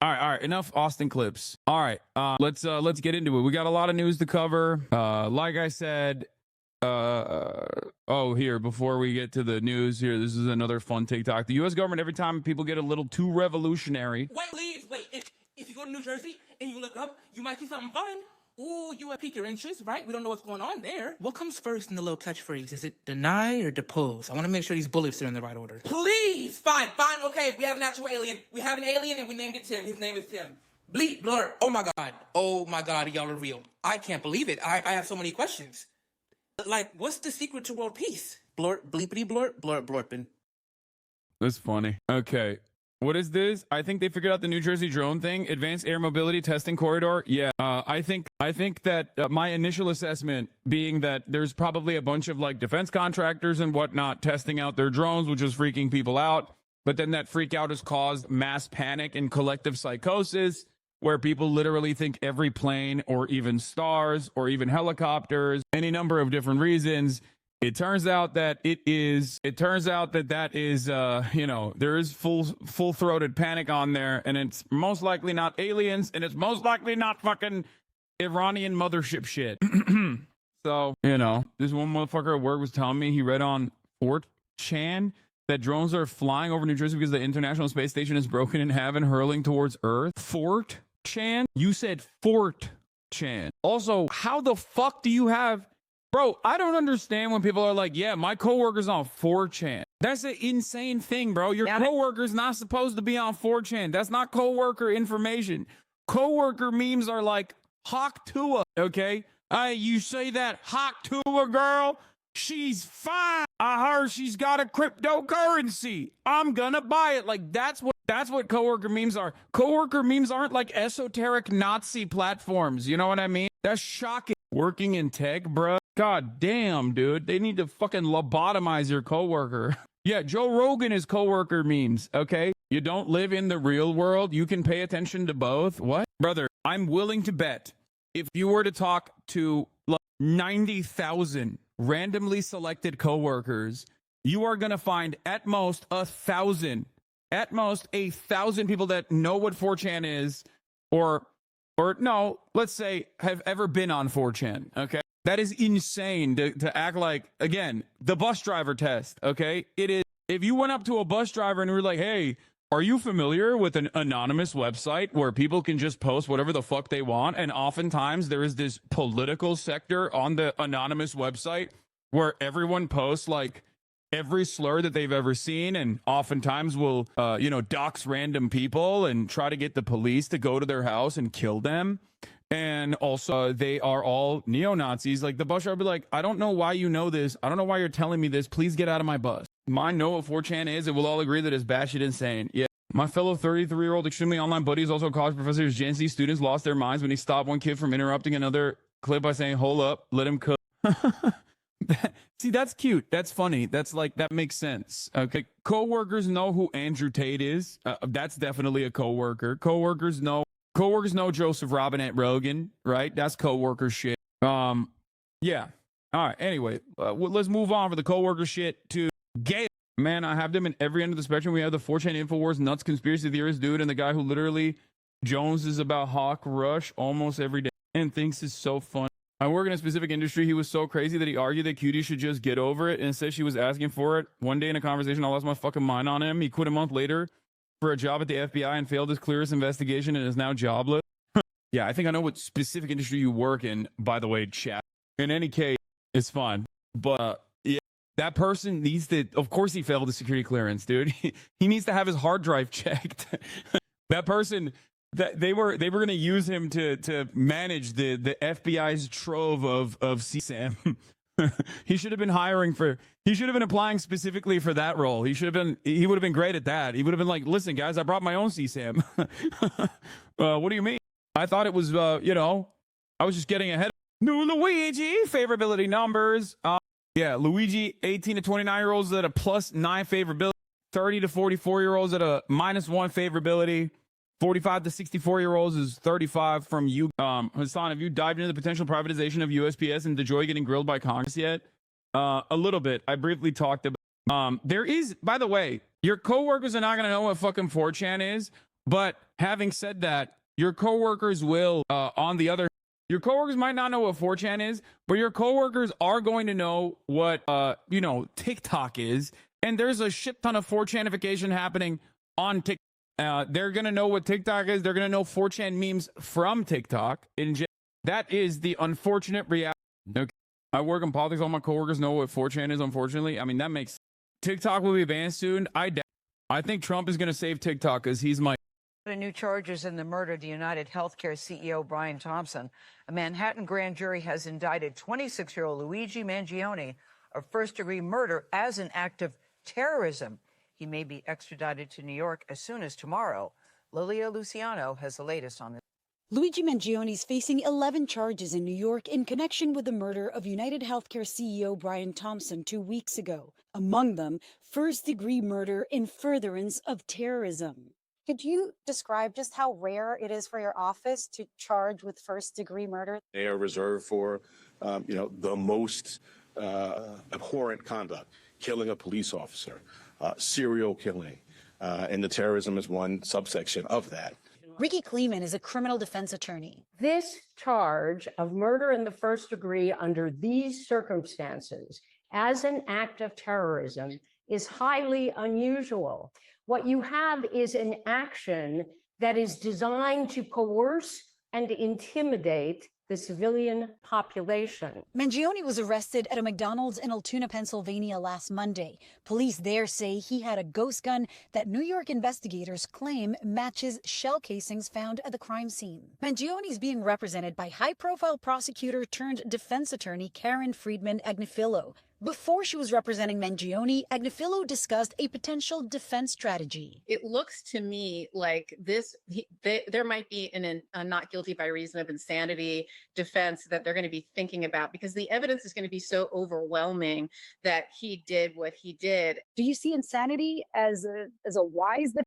All right. Enough Austin clips. All right. Let's get into it. We got a lot of news to cover. Like I said, here, before we get to the news here, this is another fun TikTok. The U.S. government, every time people get a little too revolutionary. Wait, please, wait. If you go to New Jersey and you look up, you might see something fun. Ooh, you have piqued your interest, right? We don't know what's going on there. What comes first in the little catchphrase? Is it deny or depose? I want to make sure these bullets are in the right order. Please! Fine, okay. We have an actual alien. We have an alien and we named it Tim. His name is Tim. Bleep, blur. Oh my God, y'all are real. I can't believe it. I have so many questions. Like, what's the secret to world peace? Blur, bleepity, blur, blorpin. That's funny. Okay. What is this? I think they figured out the New Jersey drone thing. Advanced air mobility testing corridor. Yeah. I think that my initial assessment being that there's probably a bunch of like defense contractors and whatnot testing out their drones, which is freaking people out. But then that freak out has caused mass panic and collective psychosis, where people literally think every plane or even stars or even helicopters, any number of different reasons. It turns out that there is full-throated panic on there, and it's most likely not aliens, and it's most likely not fucking Iranian mothership shit. So, this one motherfucker at work was telling me he read on 4chan that drones are flying over New Jersey because the International Space Station is broken in half and hurling towards Earth. 4chan? You said 4chan. Also, how the fuck do you have... Bro, I don't understand when people are like, yeah, my coworker's on 4chan. That's an insane thing, bro. Your coworker's not supposed to be on 4chan. That's not coworker information. Coworker memes are like Hawk Tua, okay? You say that Hawk Tua girl, she's fine. I heard she's got a cryptocurrency. I'm gonna buy it. Like, that's what coworker memes are. Coworker memes aren't like esoteric Nazi platforms. You know what I mean? That's shocking. Working in tech, bro. God damn, dude. They need to fucking lobotomize your coworker. Yeah, Joe Rogan is coworker memes, okay? You don't live in the real world. You can pay attention to both. What? Brother, I'm willing to bet if you were to talk to 90,000 randomly selected coworkers, you are going to find at most 1,000 people that know what 4chan is, or no, let's say have ever been on 4chan, okay? That is insane to act like, again, the bus driver test, okay? It is, if you went up to a bus driver and were like, hey, are you familiar with an anonymous website where people can just post whatever the fuck they want? And oftentimes there is this political sector on the anonymous website where everyone posts like every slur that they've ever seen, and oftentimes will, dox random people and try to get the police to go to their house and kill them. And also, they are all neo-Nazis. Like, the bus driver would be like, I don't know why you know this. I don't know why you're telling me this. Please get out of my bus. Mine know what 4chan is, and we'll all agree that it's batshit insane. Yeah. My fellow 33-year-old extremely online buddies, also college professors, Gen Z students, lost their minds when he stopped one kid from interrupting another clip by saying, hold up, let him cook. See, that's cute. That's funny. That's like, that makes sense. Okay. Coworkers know who Andrew Tate is. That's definitely a coworker. Coworkers know Joseph Robinette Rogan, right? That's coworker shit. Yeah. All right. Anyway, let's move on for the coworker shit to Gail. Man, I have them in every end of the spectrum. We have the 4chan Infowars nuts conspiracy theorist dude, and the guy who literally Jones is about Hawk Rush almost every day and thinks is so fun. I work in a specific industry. He was so crazy that he argued that Cutie should just get over it and said she was asking for it. One day in a conversation, I lost my fucking mind on him. He quit a month later for a job at the FBI and failed his clearest investigation and is now jobless. Yeah, I think I know what specific industry you work in, by the way, chat. In any case, it's fine. But yeah, that person needs to, of course he failed the security clearance, dude. He needs to have his hard drive checked. That person, that they were going to use him to manage the FBI's trove of CSAM. He should have been applying specifically for that role. He would have been great at that. He would have been like, listen, guys, I brought my own CSAM. What do you mean? I thought it was, I was just getting ahead. New Luigi favorability numbers. Yeah, Luigi, 18 to 29-year-olds at a +9 favorability. 30 to 44-year-olds at a -1 favorability. 45 to 64-year-olds is 35 from you. Hassan, have you dived into the potential privatization of USPS and DeJoy getting grilled by Congress yet? A little bit. I briefly talked about. There is, by the way, your coworkers are not going to know what fucking 4chan is, but Having said that, your coworkers will, your coworkers might not know what 4chan is, but your coworkers are going to know what, TikTok is. And there's a shit ton of 4chanification happening on TikTok. They're going to know what TikTok is. They're going to know 4chan memes from TikTok. That is the unfortunate reality. Okay. I work in politics. All my coworkers know what 4chan is, unfortunately. I mean, that makes TikTok will be banned soon. I think Trump is going to save TikTok because he's my. New charges in the murder of the United Healthcare CEO Brian Thompson. A Manhattan grand jury has indicted 26-year-old Luigi Mangione of first-degree murder as an act of terrorism. He may be extradited to New York as soon as tomorrow. Lilia Luciano has the latest on this. Luigi Mangione is facing 11 charges in New York in connection with the murder of United Healthcare CEO Brian Thompson 2 weeks ago. Among them, first-degree murder in furtherance of terrorism. Could you describe just how rare it is for your office to charge with first-degree murder? They are reserved for, the most abhorrent conduct, killing a police officer, serial killing, and the terrorism is one subsection of that. Ricky Kleeman is a criminal defense attorney. This charge of murder in the first degree under these circumstances as an act of terrorism is highly unusual. What you have is an action that is designed to coerce and intimidate the civilian population. Mangione was arrested at a McDonald's in Altoona, Pennsylvania last Monday. Police there say he had a ghost gun that New York investigators claim matches shell casings found at the crime scene. Mangione is being represented by high-profile prosecutor turned defense attorney Karen Friedman Agnifilo. Before she was representing Mangione, Agnifilo discussed a potential defense strategy. It looks to me like there might be a not guilty by reason of insanity defense that they're going to be thinking about, because the evidence is going to be so overwhelming that he did what he did. Do you see insanity as a wise defense?